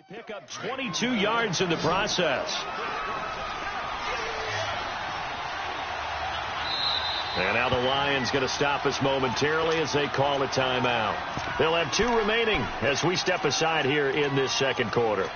pick up 22 yards in the process. And now the Lions going to stop us momentarily as they call a timeout. They'll have 2 remaining as we step aside here in this second quarter.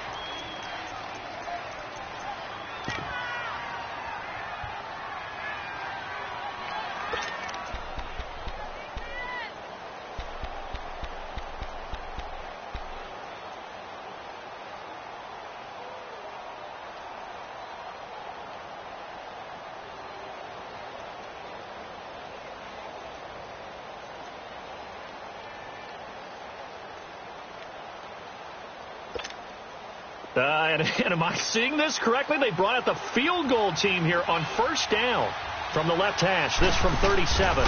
And am I seeing this correctly? They brought out the field goal team here on first down from the left hash. This from 37.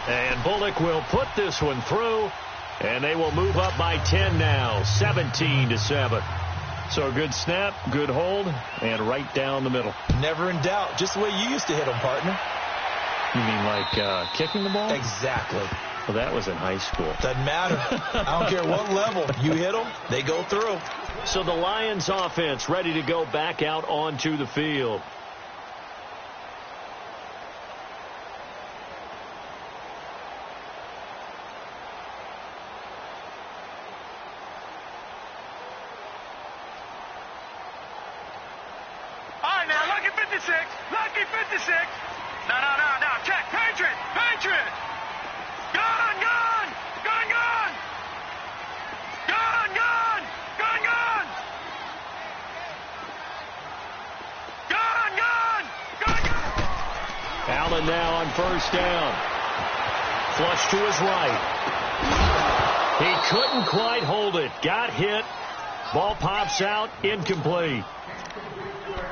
And Bullock will put this one through, and they will move up by 10 now, 17-7. So a good snap, good hold, and right down the middle. Never in doubt. Just the way you used to hit them, partner. You mean like kicking the ball? Exactly. Well, that was in high school. Doesn't matter. I don't care what level. You hit them, they go through. So the Lions offense ready to go back out onto the field. All right, now, lucky 56. Lucky 56. No. Check. Patriot. Gun. Allen now on first down. Flush to his right. He couldn't quite hold it. Got hit. Ball pops out. Incomplete.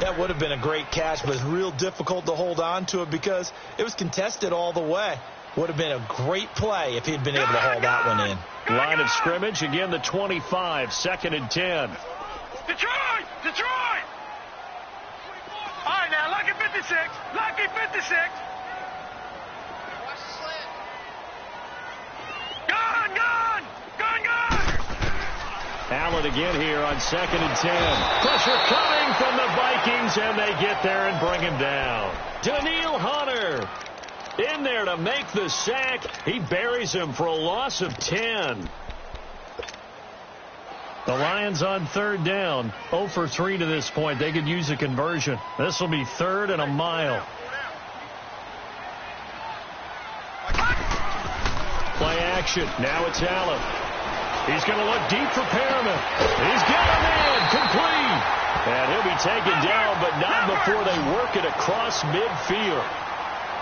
That would have been a great catch, but it's real difficult to hold on to it because it was contested all the way. Would have been a great play if he'd been able to hold that one in. Line of scrimmage, again the 25, 2nd and 10. Detroit! All right, now, lucky 56. Lucky 56. Gun! Allen again here on 2nd and 10. Pressure coming from the Vikings, and they get there and bring him down. Daniil Hunter in there to make the sack. He buries him for a loss of 10. The Lions on 3rd down. 0 for 3 to this point. They could use a conversion. This will be 3rd and a mile. Play action. Now it's Allen. He's going to look deep for Perriman. He's got him in. Complete. And he'll be taken down, but not before they work it across midfield.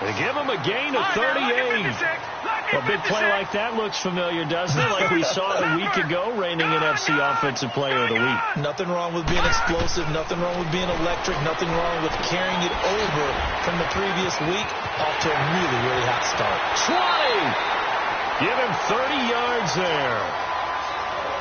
They give him a gain of 38. A big play like that looks familiar, doesn't it? Like we saw a week ago, reigning NFC Offensive Player of the Week. Nothing wrong with being explosive. Nothing wrong with being electric. Nothing wrong with carrying it over from the previous week off to a really, really hot start. 20! Give him 30 yards there.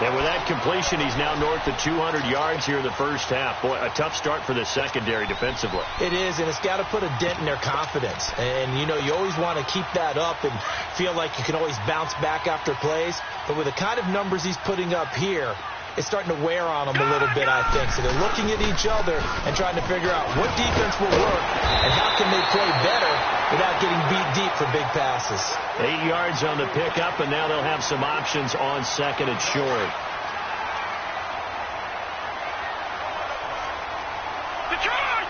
And with that completion, he's now north of 200 yards here in the first half. Boy, a tough start for the secondary defensively. It is, and it's got to put a dent in their confidence. And, you know, you always want to keep that up and feel like you can always bounce back after plays. But with the kind of numbers he's putting up here, it's starting to wear on them a little bit, I think. So they're looking at each other and trying to figure out what defense will work and how can they play better without getting beat deep for big passes. 8 yards on the pickup, and now they'll have some options on 2nd and short. Detroit!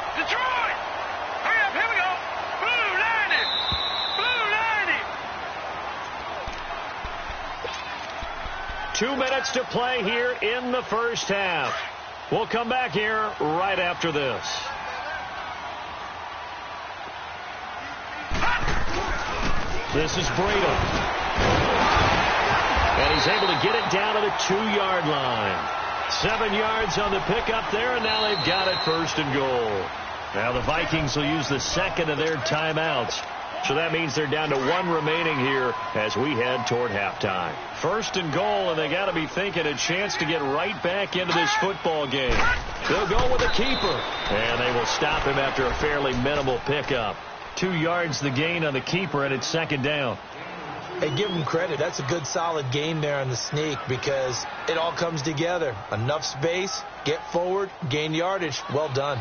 Hurry up, here we go. Blue 90. 2 minutes to play here in the first half. We'll come back here right after this. This is Breda. And he's able to get it down to the 2-yard line. 7 yards on the pickup there, and now they've got it 1st and goal. Now the Vikings will use the 2nd of their timeouts. So that means they're down to 1 remaining here as we head toward halftime. 1st and goal, and they got to be thinking a chance to get right back into this football game. They'll go with a keeper, and they will stop him after a fairly minimal pickup. 2 yards the gain on the keeper, and it's 2nd down. Hey, give him credit. That's a good, solid game there on the sneak because it all comes together. Enough space, get forward, gain yardage. Well done.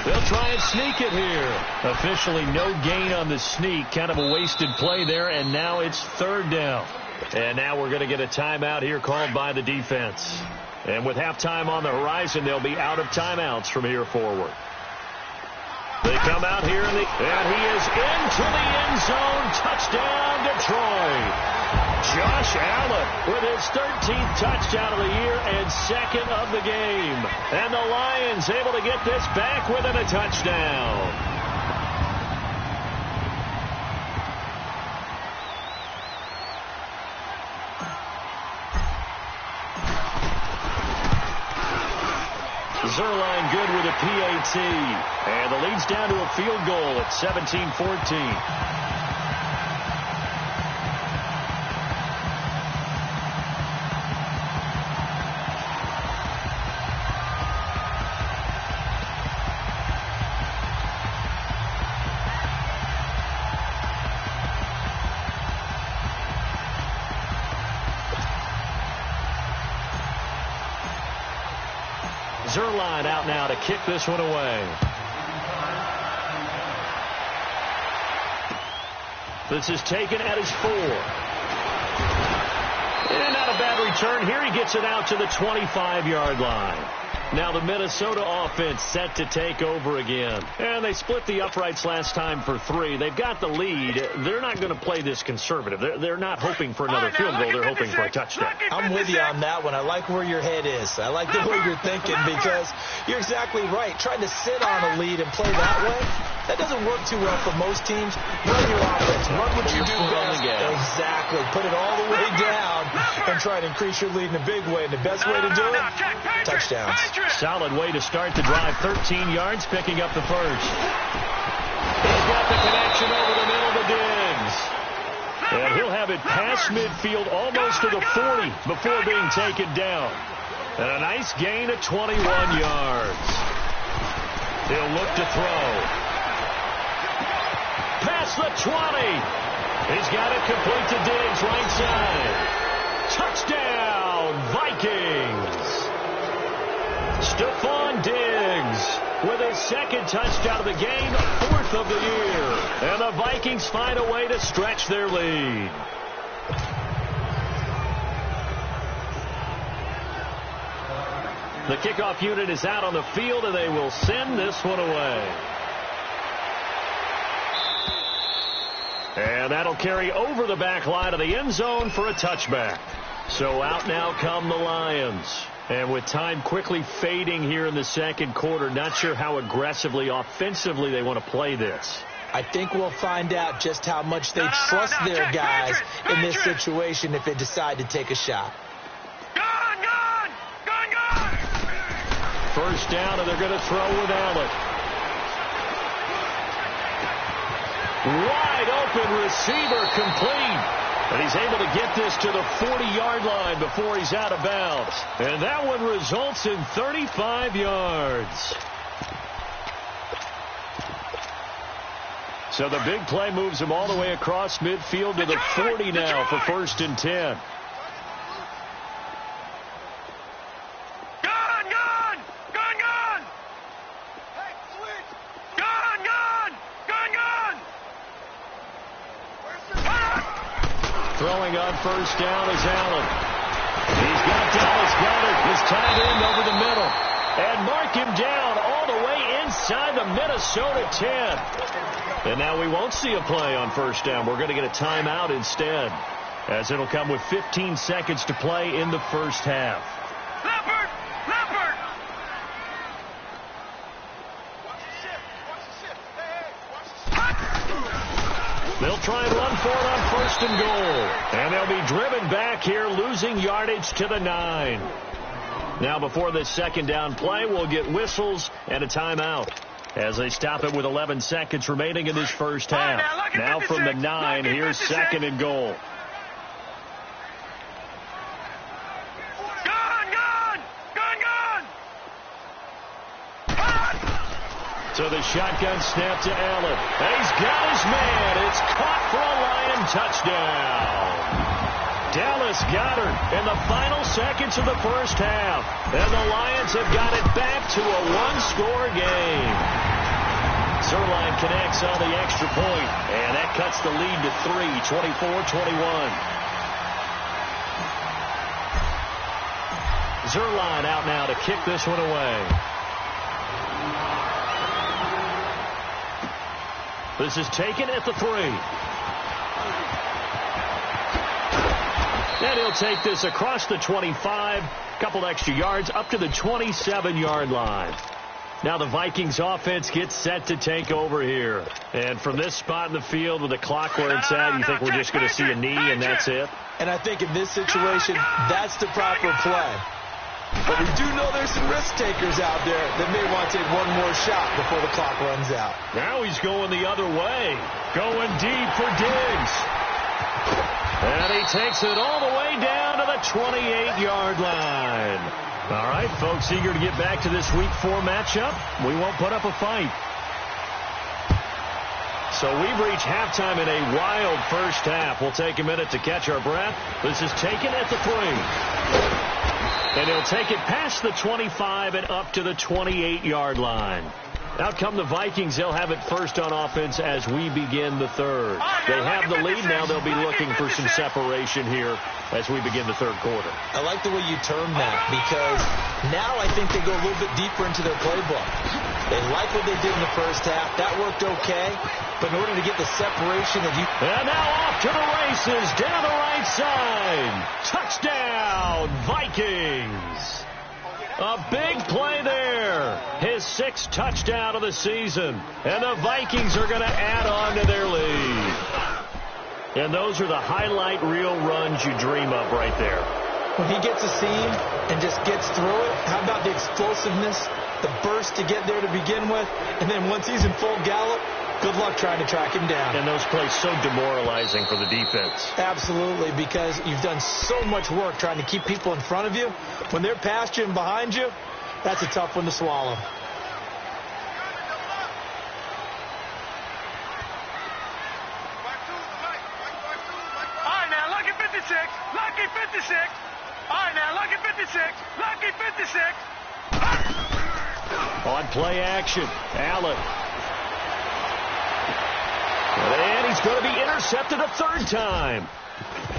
They'll try and sneak it here. Officially no gain on the sneak. Kind of a wasted play there, and now it's third down. And now we're going to get a timeout here called by the defense. And with halftime on the horizon, they'll be out of timeouts from here forward. They come out here, and he is into the end zone. Touchdown, Detroit. Josh Allen with his 13th touchdown of the year and second of the game. And the Lions able to get this back within a touchdown. Zerline good with a PAT. And the lead's down to a field goal at 17-14. Zerline out now to kick this one away. This is taken at his 4. And not a bad return. Here he gets it out to the 25-yard line. Now the Minnesota offense set to take over again. And they split the uprights last time for 3. They've got the lead. They're not going to play this conservative. They're not hoping for another field goal. They're hoping for a touchdown. I'm with you on that one. I like where your head is. I like the way you're thinking because you're exactly right. Trying to sit on a lead and play that way, that doesn't work too well for most teams. Run your offense. Run what you do best. Exactly. Put it all the way down and try to increase your lead in a big way. And the best way to do it, touchdowns. Solid way to start the drive. 13 yards, picking up the first. He's got the connection over the middle to Diggs. And he'll have it past midfield almost to the 40 before being taken down. And a nice gain of 21 yards. He'll look to throw. Past the 20. He's got it complete to Diggs, right side. Touchdown, Vikings. Stephon Diggs with his second touchdown of the game, 4th of the year. And the Vikings find a way to stretch their lead. The kickoff unit is out on the field, and they will send this one away. And that'll carry over the back line of the end zone for a touchback. So out now come the Lions. And with time quickly fading here in the second quarter, not sure how aggressively, offensively they want to play this. I think we'll find out just how much they trust their guys in this situation if they decide to take a shot. First down, and they're going to throw with Allen. Wide open receiver, complete. And he's able to get this to the 40-yard line before he's out of bounds. And that one results in 35 yards. So the big play moves him all the way across midfield to the 40 now for 1st and 10. Throwing on first down is Allen. He's got Dallas Goedert. His tight end over the middle. And mark him down all the way inside the Minnesota 10. And now we won't see a play on first down. We're going to get a timeout instead, as it'll come with 15 seconds to play in the first half. Leopard! They'll try and run for it on first and goal. And they'll be driven back here, losing yardage to the 9. Now before this second down play, we'll get whistles and a timeout as they stop it with 11 seconds remaining in this first half. Now from the 9, here's second and goal. So the shotgun snap to Allen. He's got his man. It's caught for a Lion touchdown. Dallas Goedert in the final seconds of the first half. And the Lions have got it back to a one-score game. Zerline connects on the extra point, and that cuts the lead to 3, 24-21. Zerline out now to kick this one away. This is taken at the 3. And he'll take this across the 25, couple extra yards, up to the 27-yard line. Now the Vikings offense gets set to take over here. And from this spot in the field with the clock where it's at, you think we're just going to see a knee and that's it? And I think in this situation, that's the proper play. But we do know there's some risk takers out there that may want to take one more shot before the clock runs out. Now he's going the other way. Going deep for Diggs. And he takes it all the way down to the 28-yard line. All right, folks, eager to get back to this Week 4 matchup. We won't put up a fight. So we've reached halftime in a wild first half. We'll take a minute to catch our breath. This is taken at the 3. And he'll take it past the 25 and up to the 28-yard line. Out come the Vikings. They'll have it first on offense as we begin the third. They have the lead. Now they'll be looking for some separation here as we begin the third quarter. I like the way you term that because now I think they go a little bit deeper into their playbook. They like what they did in the first half. That worked okay. But in order to get the separation that you... And now off to the races down the right side. Touchdown, Vikings. A big play there. His 6th touchdown of the season. And the Vikings are going to add on to their lead. And those are the highlight reel runs you dream of right there. When he gets a seam and just gets through it, how about the explosiveness, the burst to get there to begin with, and then once he's in full gallop, good luck trying to track him down. And those plays so demoralizing for the defense. Absolutely, because you've done so much work trying to keep people in front of you. When they're past you and behind you, that's a tough one to swallow. All right, now, lucky 56, lucky 56. All right, now, lucky 56, lucky 56. On play action, Allen. And he's going to be intercepted a 3rd time.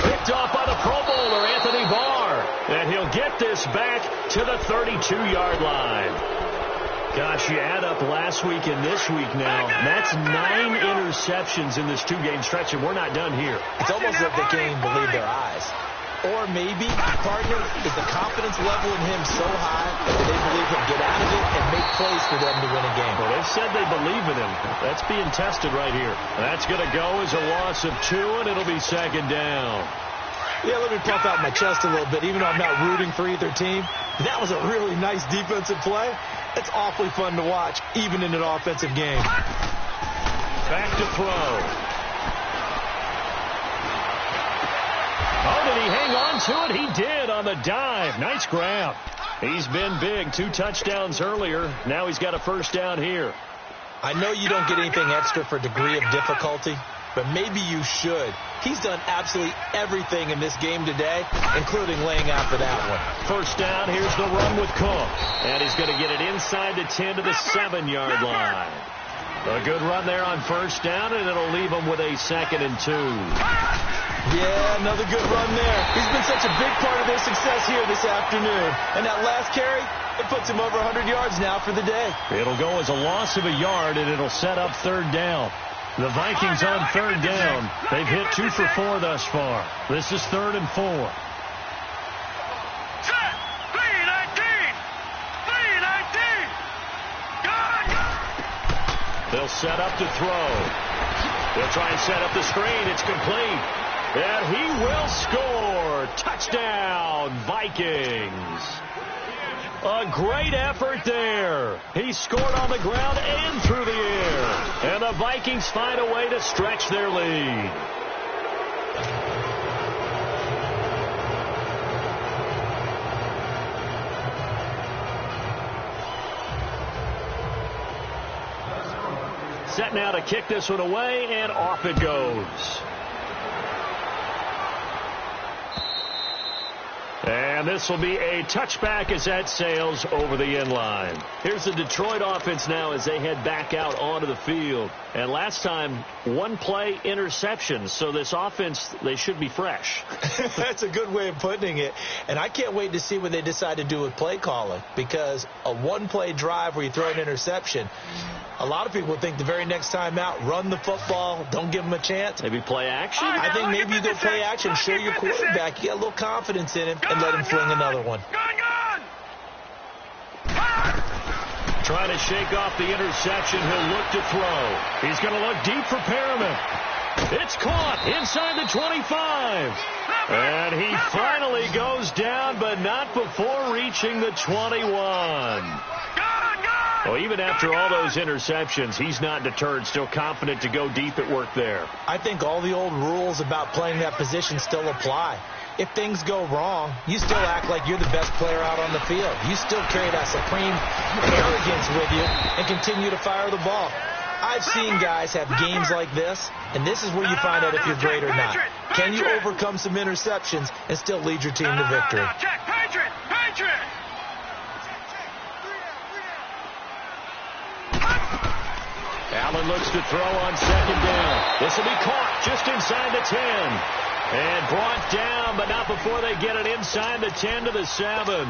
Picked off by the Pro Bowler, Anthony Barr. And he'll get this back to the 32-yard line. Gosh, you add up last week and this week now. That's 9 interceptions in this 2-game stretch, and we're not done here. It's almost like they can't even believe their eyes. Or maybe, partner, is the confidence level in him so high that they believe he'll get out of it and make plays for them to win a game. Well, they've said they believe in him. That's being tested right here. That's going to go as a loss of 2, and it'll be 2nd down. Yeah, let me puff out my chest a little bit, even though I'm not rooting for either team. That was a really nice defensive play. It's awfully fun to watch, even in an offensive game. Back to throw. Oh, did he hang on to it? He did on the dive. Nice grab. He's been big. 2 touchdowns earlier. Now he's got a first down here. I know you don't get anything extra for degree of difficulty, but maybe you should. He's done absolutely everything in this game today, including laying out for that one. First down, here's the run with Cook. And he's going to get it inside the 10 to the 7-yard line. A good run there on first down, and it'll leave him with a 2nd and 2. Yeah, another good run there. He's been such a big part of their success here this afternoon. And that last carry, it puts him over 100 yards now for the day. It'll go as a loss of a yard, and it'll set up 3rd down. The Vikings on 3rd down. They've hit 2 for 4 thus far. This is 3rd and 4. Set. 3-19. 3-19. Go. They'll set up to throw. They'll try and set up the screen. It's complete. And he will score. Touchdown, Vikings. A great effort there. He scored on the ground and through the air. And the Vikings find a way to stretch their lead. Set now to kick this one away, and off it goes. And this will be a touchback as that sails over the end line. Here's the Detroit offense now as they head back out onto the field. And last time, one play interception. So this offense, they should be fresh. That's a good way of putting it. And I can't wait to see what they decide to do with play calling. Because a one-play drive where you throw an interception, a lot of people think the very next time out, run the football, don't give them a chance. Maybe play action? I think maybe you go play action, show your quarterback, you get a little confidence in him, and let him fling another one. Trying to shake off the interception. He'll look to throw. He's going to look deep for Perriman. It's caught inside the 25. And he finally goes down, but not before reaching the 21. Well, even after all those interceptions, he's not deterred, still confident to go deep at work there. I think all the old rules about playing that position still apply. If things go wrong, you still act like you're the best player out on the field. You still carry that supreme arrogance with you and continue to fire the ball. I've seen guys have games like this, and this is where you find out if you're great or not. Can you overcome some interceptions and still lead your team to victory? Allen looks to throw on second down. This will be caught just inside the 10. And brought down, but not before they get it inside the 10 to the 7.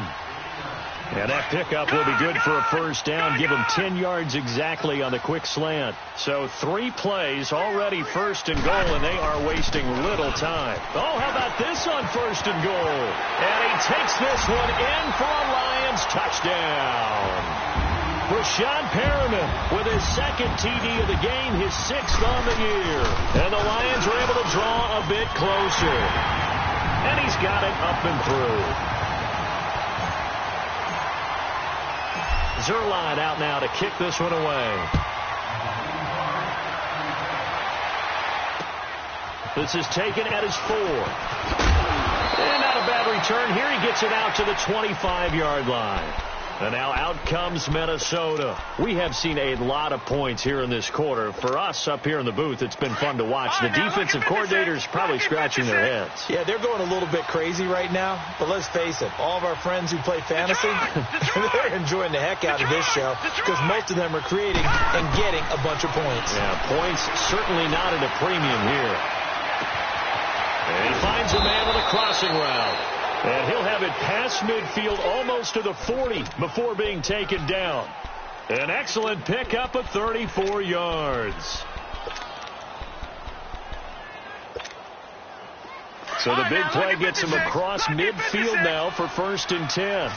And that pickup will be good for a first down. Give them 10 yards exactly on the quick slant. So 3 plays, already first and goal, and they are wasting little time. Oh, how about this on first and goal? And he takes this one in for a Lions touchdown. Rashawn Perriman with his second TD of the game, his 6th on the year. And the Lions are able to draw a bit closer. And he's got it up and through. Zerline out now to kick this one away. This is taken at his 4. And not a bad return here. He gets it out to the 25-yard line. And now out comes Minnesota. We have seen a lot of points here in this quarter. For us up here in the booth, it's been fun to watch. The defensive coordinators probably scratching their heads. Yeah, they're going a little bit crazy right now. But let's face it, all of our friends who play fantasy, they're enjoying the heck out of this show because most of them are creating and getting a bunch of points. Yeah, points certainly not at a premium here. And he finds a man with a crossing route. And he'll have it past midfield almost to the 40 before being taken down. An excellent pickup of 34 yards. So the big play gets him across midfield now for first and 10.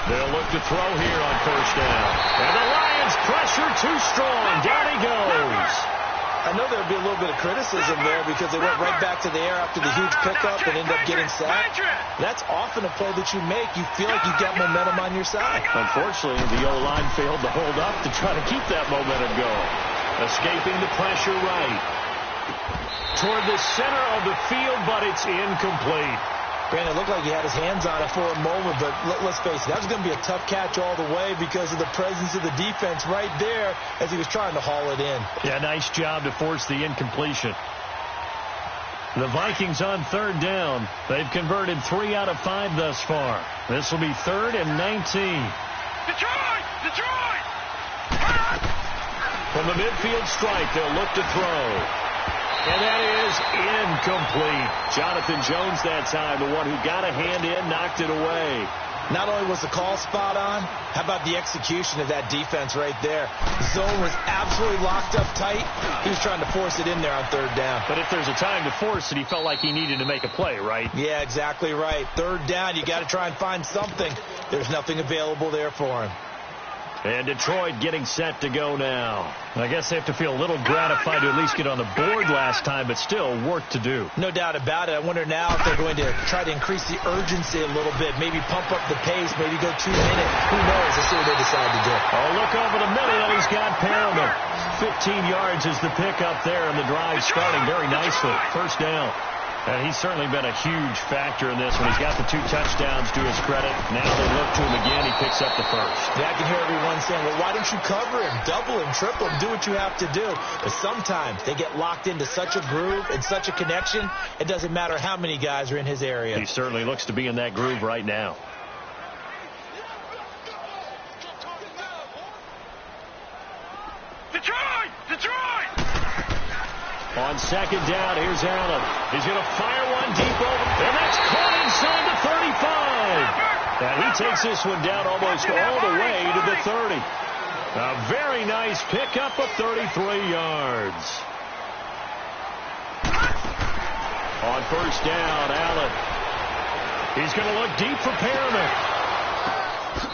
They'll look to throw here on first down. And the Lions pressure too strong. Down he goes. I know there would be a little bit of criticism there because they went right back to the air after the huge pickup and ended up getting sacked. That's often a play that you make. You feel like you've got momentum on your side. Unfortunately, the O-line failed to hold up to try to keep that momentum going. Escaping the pressure right. Toward the center of the field, but it's incomplete. Brandon, it looked like he had his hands on it for a moment, but let's face it, that was going to be a tough catch all the way because of the presence of the defense right there as he was trying to haul it in. Yeah, nice job to force the incompletion. The Vikings on third down. They've converted 3 out of 5 thus far. This will be 3rd and 19. Detroit! From the midfield stripe, they'll look to throw. And that is incomplete. Jonathan Jones that time, the one who got a hand in, knocked it away. Not only was the call spot on, how about the execution of that defense right there? The zone was absolutely locked up tight. He was trying to force it in there on third down. But if there's a time to force it, he felt like he needed to make a play, right? Yeah, exactly right. Third down, you got to try and find something. There's nothing available there for him. And Detroit getting set to go now. I guess they have to feel a little gratified to at least get on the board last time, but still work to do. No doubt about it. I wonder now if they're going to try to increase the urgency a little bit, maybe pump up the pace, maybe go 2 minutes. Who knows? Let's see what they decide to do. Oh, look over the middle, and he's got Perriman. 15 yards is the pickup there, and the drive starting very nicely. First down. And he's certainly been a huge factor in this when he's got the 2 touchdowns to his credit. Now they look to him again. He picks up the first. Yeah, I can hear everyone saying, well, why don't you cover him, double him, triple him, do what you have to do. But sometimes they get locked into such a groove and such a connection, it doesn't matter how many guys are in his area. He certainly looks to be in that groove right now. Detroit! Detroit! On second down, here's Allen. He's going to fire one deep over, and that's caught inside the 35. And he takes this one down almost all the way to the 30. A very nice pickup of 33 yards. On first down, Allen. He's going to look deep for Perriman.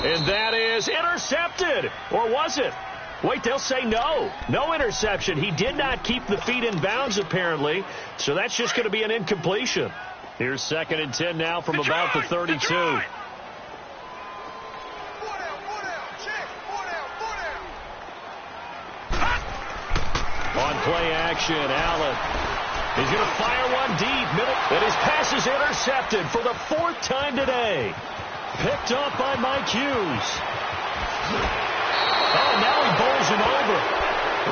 And that is intercepted. Or was it? Wait, they'll say no. No interception. He did not keep the feet in bounds, apparently. So that's just going to be an incompletion. Here's 2nd and 10 now from about the 32. Detroit! On play action, Allen. He's going to fire one deep. Middle, and his pass is intercepted for the 4th time today. Picked up by Mike Hughes. Oh, now he bowls him over.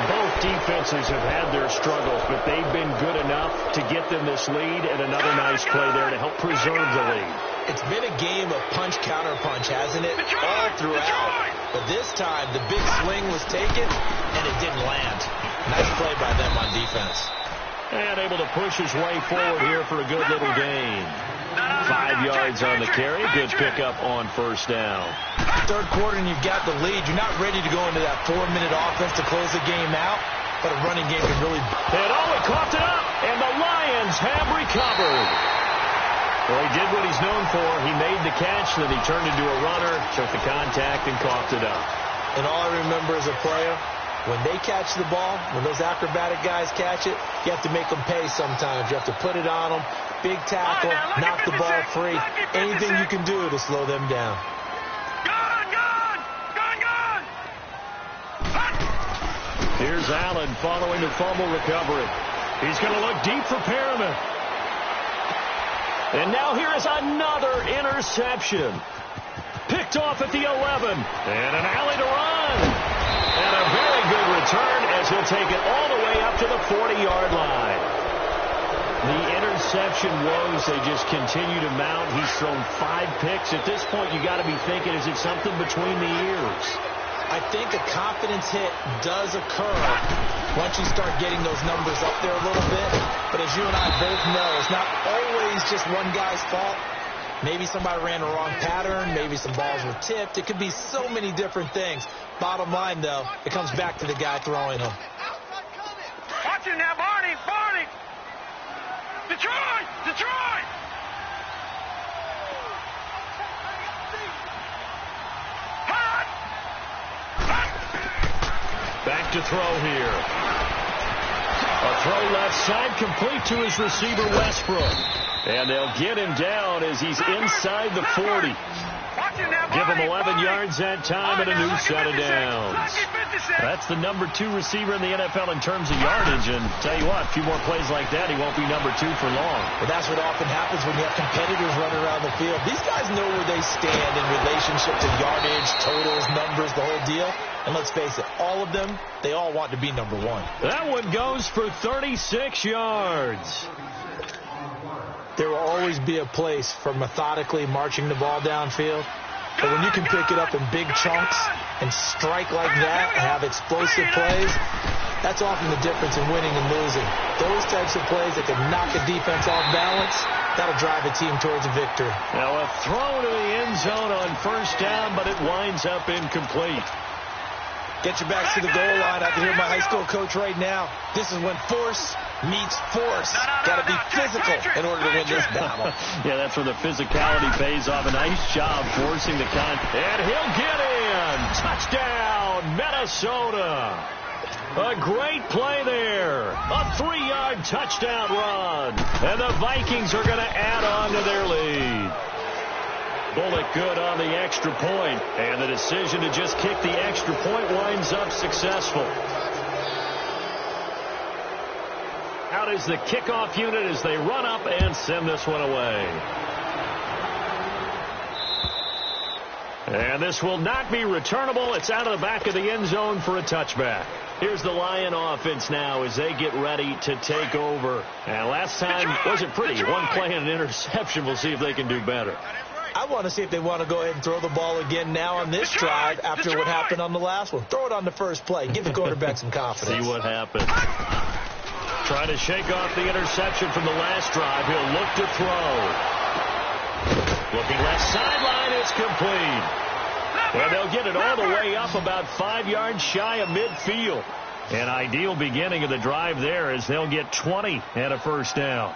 Both defenses have had their struggles, but they've been good enough to get them this lead, and another nice play there to help preserve the lead. It's been a game of punch-counter-punch, hasn't it? All throughout. But this time, the big swing was taken, and it didn't land. Nice play by them on defense. And able to push his way forward here for a good little gain. 5 yards on the carry. Good pickup on first down. Third quarter and you've got the lead. You're not ready to go into that 4-minute offense to close the game out, but a running game can really... And he coughed it up, and the Lions have recovered. Well, he did what he's known for. He made the catch, then he turned into a runner, took the contact, and coughed it up. And all I remember as a player, when they catch the ball, when those acrobatic guys catch it, you have to make them pay sometimes. You have to put it on them, big tackle, knock the ball free, anything you can do to slow them down. Here's Allen following the fumble recovery. He's going to look deep for Perriman. And now here is another interception. Picked off at the 11. And an alley to run. And a very good return as he'll take it all the way up to the 40-yard line. The interception woes, they just continue to mount. He's thrown 5 picks. At this point, you got to be thinking, is it something between the ears? I think a confidence hit does occur once you start getting those numbers up there a little bit. But as you and I both know, it's not always just one guy's fault. Maybe somebody ran the wrong pattern. Maybe some balls were tipped. It could be so many different things. Bottom line, though, it comes back to the guy throwing them. Watch it now, Barney! Barney! Detroit! Detroit! Back to throw here. A throw left side complete to his receiver, Westbrook. And they'll get him down as he's inside the 40. Give him 11 yards that time and a new set of downs. That's the number 2 receiver in the NFL in terms of yardage. And tell you what, a few more plays like that, he won't be number 2 for long. But that's what often happens when you have competitors running around the field. These guys know where they stand in relationship to yardage, totals, numbers, the whole deal. And let's face it, all of them, they all want to be number 1. That one goes for 36 yards. There will always be a place for methodically marching the ball downfield. But when you can pick it up in big chunks and strike like that and have explosive plays, that's often the difference in winning and losing. Those types of plays that can knock a defense off balance, that'll drive a team towards a victory. Now a throw to the end zone on first down, but it winds up incomplete. Get your backs to the goal line. I can hear my high school coach right now. This is when force meets force. Got to be physical in order to win this battle. Yeah, that's where the physicality pays off. A nice job forcing the and he'll get in. Touchdown, Minnesota. A great play there. A 3-yard touchdown run. And the Vikings are going to add on to their lead. Bullet good on the extra point. And the decision to just kick the extra point winds up successful. Out is the kickoff unit as they run up and send this one away. And this will not be returnable. It's out of the back of the end zone for a touchback. Here's the Lion offense now as they get ready to take over. And last time wasn't pretty. One play and an interception. We'll see if they can do better. I want to see if they want to go ahead and throw the ball again now on this drive after what happened on the last one. Throw it on the first play. Give the quarterback some confidence. See what happens. Trying to shake off the interception from the last drive. He'll look to throw. Looking left sideline. It's complete. And they'll get it all the way up about 5 yards shy of midfield. An ideal beginning of the drive there as they'll get 20 and a first down.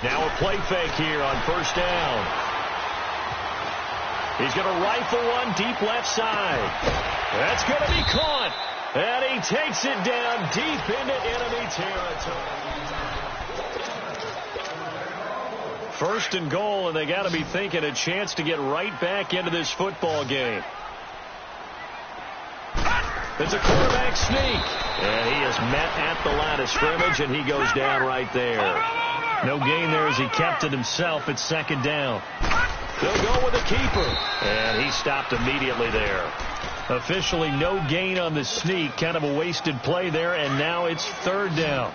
Now a play fake here on first down. He's going to rifle one deep left side. That's going to be caught. And he takes it down deep into enemy territory. First and goal, and they got to be thinking a chance to get right back into this football game. It's a quarterback sneak. And he is met at the line of scrimmage, and he goes down right there. No gain there as he kept it himself. It's second down. They'll go with the keeper. And he stopped immediately there. Officially no gain on the sneak. Kind of a wasted play there, and now it's third down.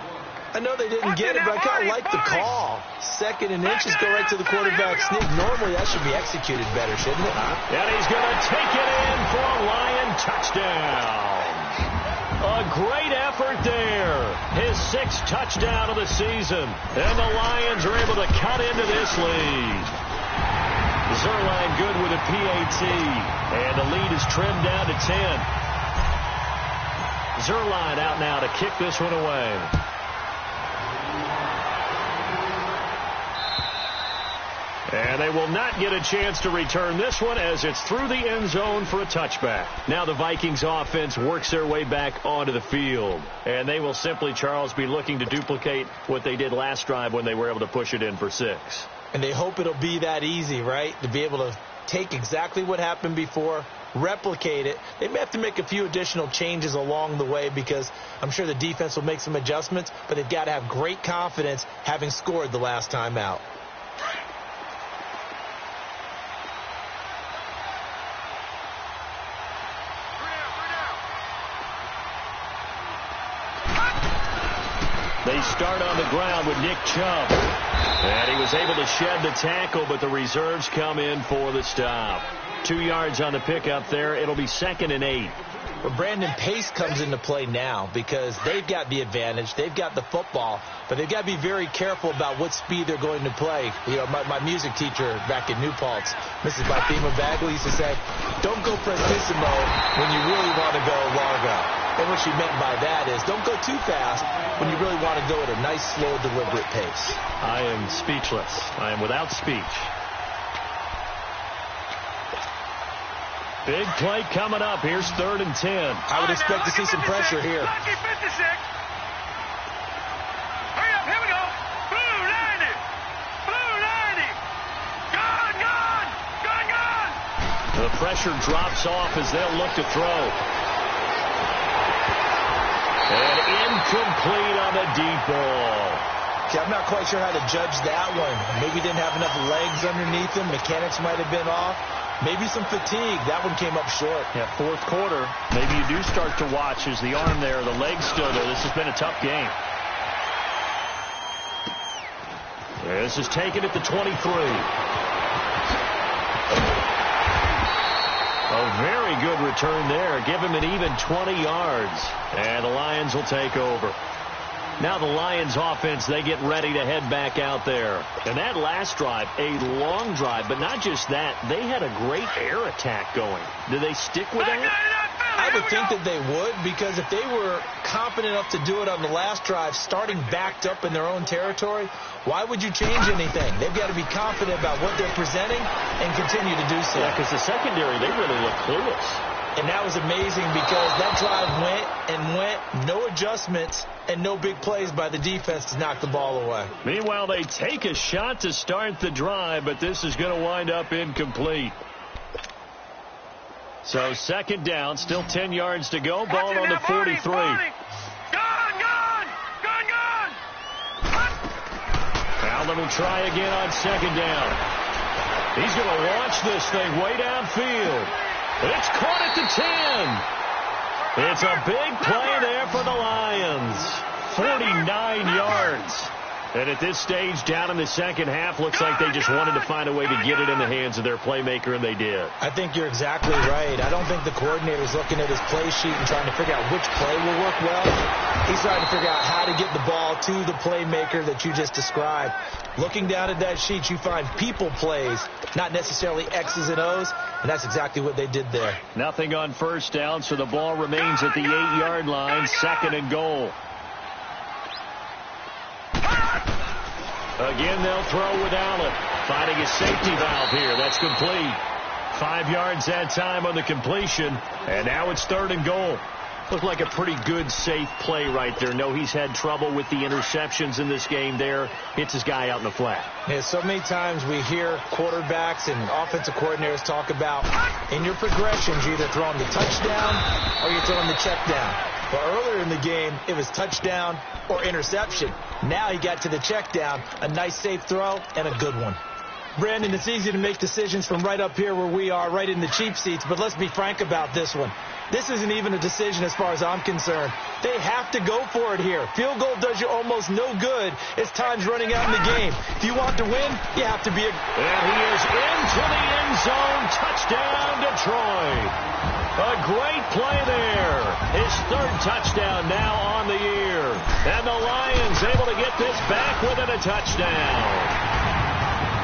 I know they didn't get it, but I kind of like the call. Second and inches, go right to the quarterback sneak. Normally that should be executed better, shouldn't it? And he's going to take it in for a Lion touchdown. A great effort there. His 6th touchdown of the season. And the Lions are able to cut into this lead. Zerline good with a PAT. And the lead is trimmed down to 10. Zerline out now to kick this one away. And they will not get a chance to return this one as it's through the end zone for a touchback. Now the Vikings offense works their way back onto the field. And they will simply, Charles, be looking to duplicate what they did last drive when they were able to push it in for 6. And they hope it'll be that easy, right? To be able to take exactly what happened before, replicate it. They may have to make a few additional changes along the way because I'm sure the defense will make some adjustments, but they've got to have great confidence having scored the last time out. They start on the ground with Nick Chubb. And he was able to shed the tackle, but the reserves come in for the stop. 2 yards on the pickup there. It'll be 2nd and 8. But Brandon, pace comes into play now because they've got the advantage. They've got the football, but they've got to be very careful about what speed they're going to play. You know, my music teacher back in New Paltz, Mrs. Bathema Bagley, used to say, don't go prestissimo when you really want to go largo. And what she meant by that is don't go too fast when you really want to go at a nice, slow, deliberate pace. I am speechless. I am without speech. Big play coming up. Here's 3rd and 10. I would expect to see some pressure here. Lucky 56. Hurry up, here we go. Blue 90. Blue 90. Gone. The pressure drops off as they'll look to throw. And incomplete on the deep ball. Okay, I'm not quite sure how to judge that one. Maybe didn't have enough legs underneath him. Mechanics might have been off. Maybe some fatigue. That one came up short. Yeah, 4th quarter. Maybe you do start to watch as the arm there, the leg's still there. This has been a tough game. This is taken at the 23. A very good return there. Give him an even 20 yards. And the Lions will take over. Now the Lions offense, they get ready to head back out there. And that last drive, a long drive, but not just that. They had a great air attack going. Did they stick with that? I I would think that they would, because if they were confident enough to do it on the last drive, starting backed up in their own territory, why would you change anything? They've got to be confident about what they're presenting and continue to do so. Yeah, because the secondary, they really look clueless. And that was amazing because that drive went, no adjustments, and no big plays by the defense to knock the ball away. Meanwhile, they take a shot to start the drive, but this is going to wind up incomplete. So second down, still 10 yards to go. Ball on the 43. Gone! Now let him try again on second down. He's going to launch this thing way downfield. It's caught at the 10. It's a big play there for the Lions. 49 yards. And at this stage, down in the second half, looks like they just wanted to find a way to get it in the hands of their playmaker, and they did. I think you're exactly right. I don't think the coordinator's looking at his play sheet and trying to figure out which play will work well. He's trying to figure out how to get the ball to the playmaker that you just described. Looking down at that sheet, you find people plays, not necessarily X's and O's, and that's exactly what they did there. Nothing on first down, so the ball remains at the 8-yard line, second and goal. Again, they'll throw with Allen. Finding a safety valve here. That's complete. 5 yards that time on the completion. And now it's third and goal. Looked like a pretty good, safe play right there. No, he's had trouble with the interceptions in this game there. Hits his guy out in the flat. Yeah, so many times we hear quarterbacks and offensive coordinators talk about in your progressions, you're either throwing the touchdown or you're throwing the check down. Well, earlier in the game, it was touchdown or interception. Now he got to the check down, a nice safe throw, and a good one. Brandon, it's easy to make decisions from right up here where we are, right in the cheap seats, but let's be frank about this one. This isn't even a decision as far as I'm concerned. They have to go for it here. Field goal does you almost no good as time's running out in the game. If you want to win, you have to be a... And he is into the end zone. Touchdown, Detroit. A great play there. His third touchdown now on the year. And the Lions able to get this back within a touchdown.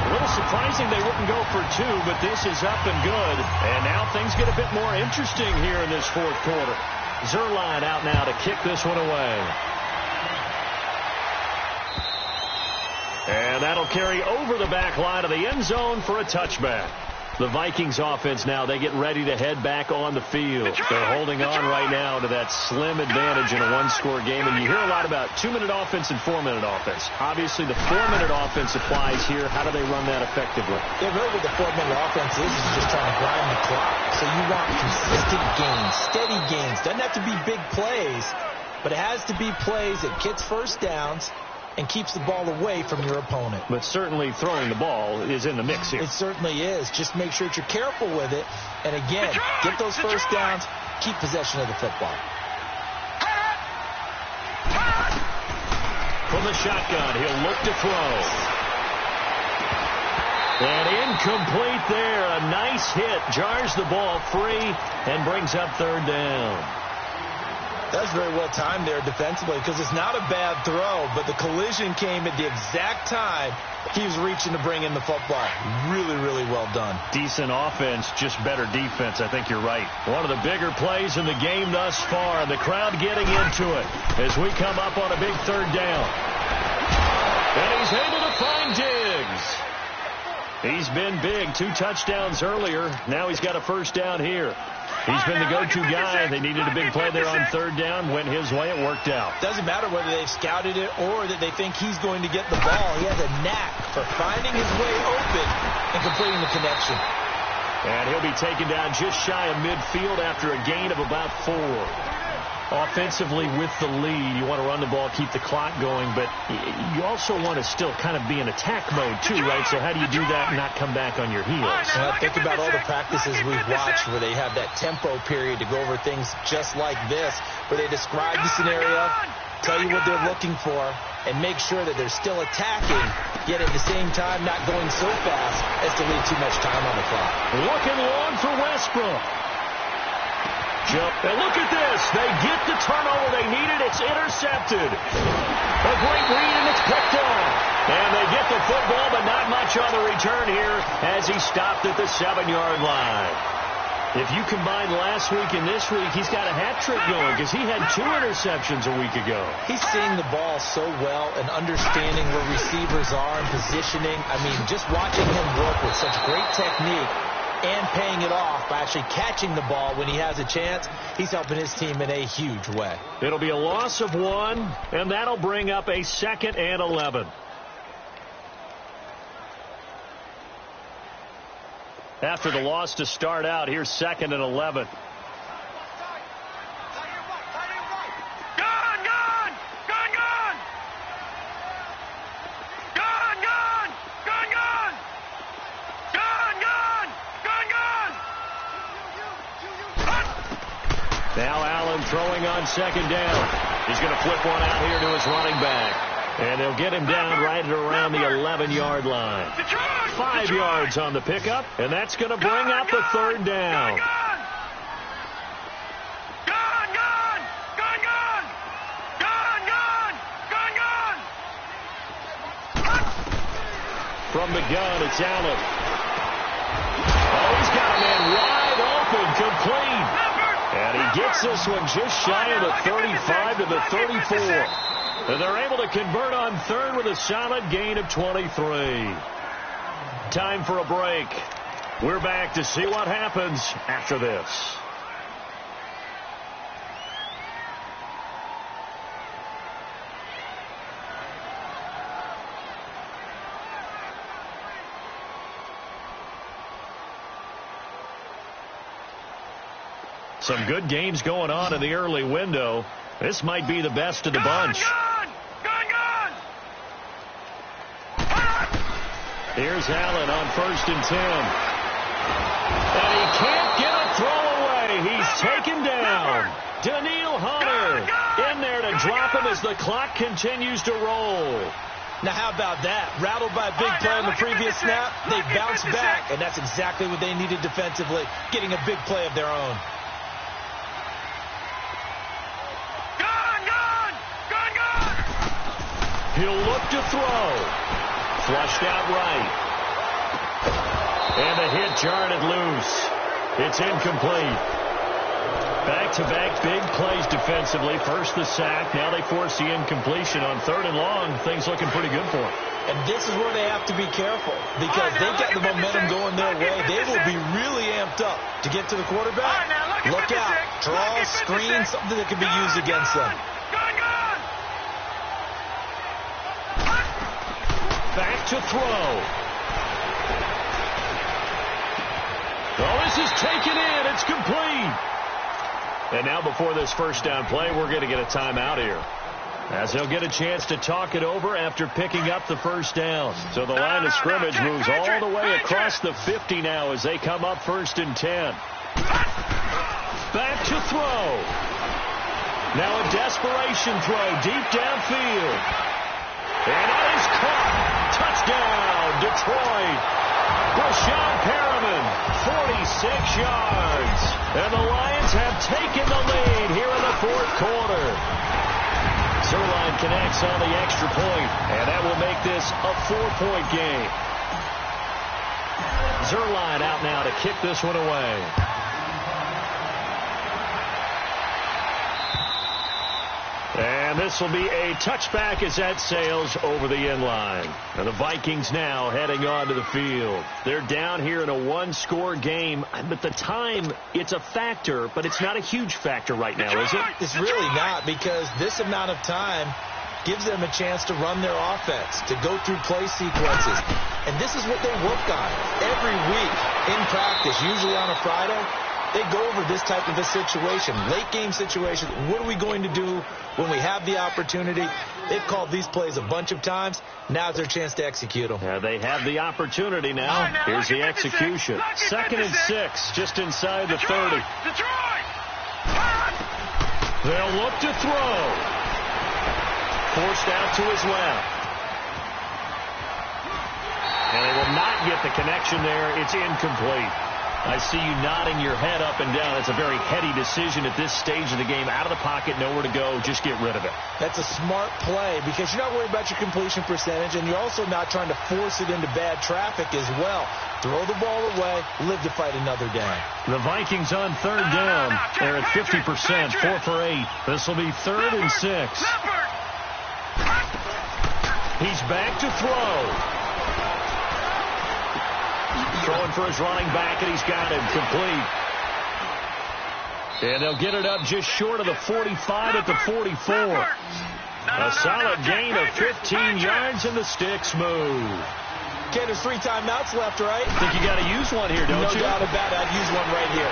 A little surprising they wouldn't go for two, but this is up and good. And now things get a bit more interesting here in this fourth quarter. Zuerlein out now to kick this one away. And that'll carry over the back line of the end zone for a touchback. The Vikings offense now, they get ready to head back on the field. They're holding on right now to that slim advantage in a one-score game. And you hear a lot about 2-minute offense and 4-minute offense. Obviously, the 4-minute offense applies here. How do they run that effectively? Yeah, really what the 4-minute offense is just trying to grind the clock. So you want consistent gains, steady gains. Doesn't have to be big plays, but it has to be plays that gets first downs and keeps the ball away from your opponent. But certainly throwing the ball is in the mix here. It certainly is. Just make sure that you're careful with it. And again, get those first downs, keep possession of the football. From the shotgun, he'll look to throw. And incomplete there. A nice hit. Jars the ball free and brings up third down. That's very well timed there defensively because it's not a bad throw, but the collision came at the exact time he was reaching to bring in the football. Really, really well done. Decent offense, just better defense. I think you're right. One of the bigger plays in the game thus far, and the crowd getting into it as we come up on a big third down. And he's able to find Diggs. He's been big. 2 touchdowns earlier. Now he's got a first down here. He's been the go-to guy. They needed a big play there on third down. Went his way. It worked out. Doesn't matter whether they've scouted it or that they think he's going to get the ball. He has a knack for finding his way open and completing the connection. And he'll be taken down just shy of midfield after a gain of about 4. Offensively with the lead, you want to run the ball, keep the clock going, but you also want to still kind of be in attack mode too, right? So how do you do that and not come back on your heels? Think about all the practices we've watched where they have that tempo period to go over things just like this, where they describe the scenario, tell you what they're looking for, and make sure that they're still attacking, yet at the same time not going so fast as to leave too much time on the clock. Looking long for Westbrook. And look at this. They get the turnover they needed. It's intercepted. A great read, and it's picked off. And they get the football, but not much on the return here as he stopped at the 7-yard line. If you combine last week and this week, he's got a hat trick going because he had 2 interceptions a week ago. He's seeing the ball so well and understanding where receivers are and positioning. I mean, just watching him work with such great technique and paying it off by actually catching the ball when he has a chance, he's helping his team in a huge way. It'll be a loss of 1, and that'll bring up a 2nd and 11. After the loss to start out, here's 2nd and 11. Now Allen throwing on 2nd down. He's going to flip one out here to his running back. And they'll get him down right around the 11-yard line. 5 yards on the pickup, and that's going to bring up a 3rd down. From the gun, it's Allen. Oh, he's got a man wide open, complete. And he gets this one just shy of the 35 to the 34. And they're able to convert on 3rd with a solid gain of 23. Time for a break. We're back to see what happens after this. Some good games going on in the early window. This might be the best of the bunch. Here's Allen on 1st and 10. And he can't get a throw away. He's taken down. Daniil Hunter in there to drop him as the clock continues to roll. Now, how about that? Rattled by a big play on the previous snap, they bounce back, and that's exactly what they needed defensively, getting a big play of their own. He'll look to throw. Flushed out right. And the hit jarred it loose. It's incomplete. Back-to-back big plays defensively. First the sack. Now they force the incompletion on 3rd and long. Things looking pretty good for them. And this is where they have to be careful because they've got the momentum going their way. They will be really amped up to get to the quarterback. Look out. Draw, screen, something that can be used against them. Back to throw. Oh, this is taken in. It's complete. And now before this first down play, we're going to get a timeout here, as they'll get a chance to talk it over after picking up the first down. So the line of scrimmage moves all the way across the 50 now as they come up 1st and 10. Back to throw. Now a desperation throw deep downfield. And that is caught. Touchdown, Detroit. Brashad Perriman, 46 yards. And the Lions have taken the lead here in the 4th quarter. Zerline connects on the extra point, and that will make this a 4-point game. Zerline out now to kick this one away. And this will be a touchback as that sails over the end line. And the Vikings now heading onto the field. They're down here in a 1-score game. But the time, it's a factor, but it's not a huge factor right now, is it? It's really not, because this amount of time gives them a chance to run their offense, to go through play sequences. And this is what they work on every week in practice, usually on a Friday. They go over this type of a situation, late game situation. What are we going to do when we have the opportunity? They've called these plays a bunch of times. Now's their chance to execute them. Yeah, they have the opportunity now. Here's the execution. 2nd and 6, just inside the 30. They'll look to throw. Forced out to his left. And they will not get the connection there. It's incomplete. I see you nodding your head up and down. It's a very heady decision at this stage of the game. Out of the pocket, nowhere to go. Just get rid of it. That's a smart play because you're not worried about your completion percentage, and you're also not trying to force it into bad traffic as well. Throw the ball away, live to fight another down. The Vikings on third down. They're at 50%, 4 for 8. This will be 3rd and 6. He's back to throw. Throwing for his running back, and he's got him complete. And they'll get it up just short of the 45 at the 44. A solid gain of 15 yards, and the sticks move. Okay, there's 3 timeouts left, right? I think you got to use one here, don't you? No doubt about it. I'd use one right here.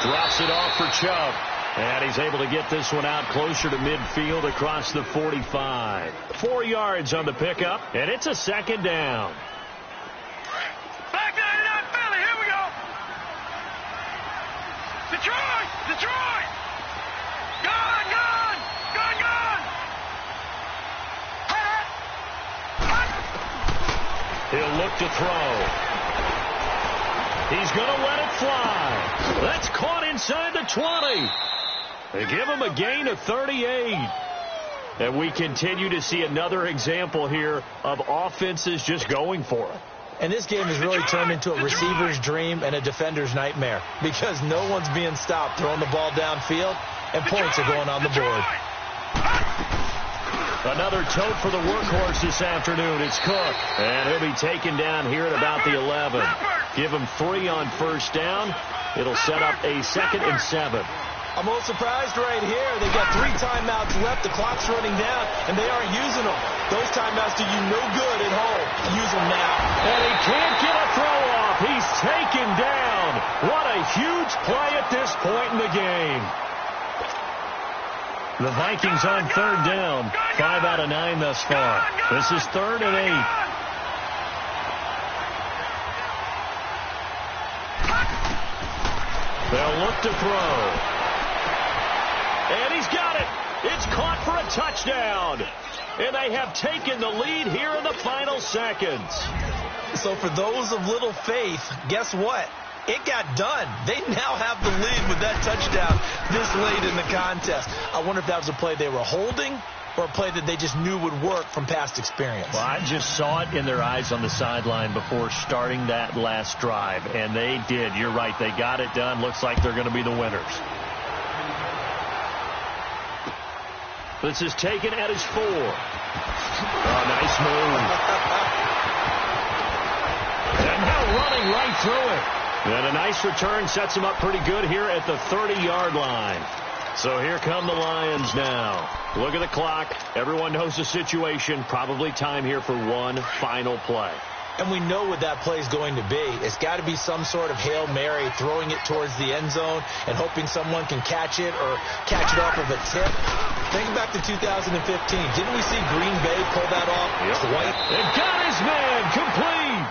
Drops it off for Chubb. And he's able to get this one out closer to midfield across the 45. 4 yards on the pickup, and it's a 2nd down. Back 99 Philly, here we go. Detroit! Detroit! Gone! Gone! Gone! Gone! He'll look to throw. He's going to let it fly. That's caught inside the 20. They give him a gain of 38. And we continue to see another example here of offenses just going for it. And this game has really turned into a receiver's dream and a defender's nightmare because no one's being stopped throwing the ball downfield, and points are going on the board. Another tote for the workhorse this afternoon. It's Cook. And he'll be taken down here at about the 11. Give him 3 on first down. It'll set up a 2nd and 7. I'm a little surprised right here. They've got 3 timeouts left. The clock's running down, and they aren't using them. Those timeouts do you no good at home. Use them now. And he can't get a throw off. He's taken down. What a huge play at this point in the game. The Vikings on 3rd down. 5 out of 9 thus far. This is 3rd and 8. They'll look to throw. And he's got it. It's caught for a touchdown. And they have taken the lead here in the final seconds. So for those of little faith, guess what? It got done. They now have the lead with that touchdown this late in the contest. I wonder if that was a play they were holding or a play that they just knew would work from past experience. Well, I just saw it in their eyes on the sideline before starting that last drive, and they did. You're right. They got it done. Looks like they're going to be the winners. This is taken at his 4. Oh, nice move. And now running right through it. And a nice return sets him up pretty good here at the 30-yard line. So here come the Lions now. Look at the clock. Everyone knows the situation. Probably time here for one final play. And we know what that play is going to be. It's got to be some sort of Hail Mary, throwing it towards the end zone and hoping someone can catch it or catch it off of a tip. Think back to 2015. Didn't we see Green Bay pull that off? Yep. White. They've got his man complete.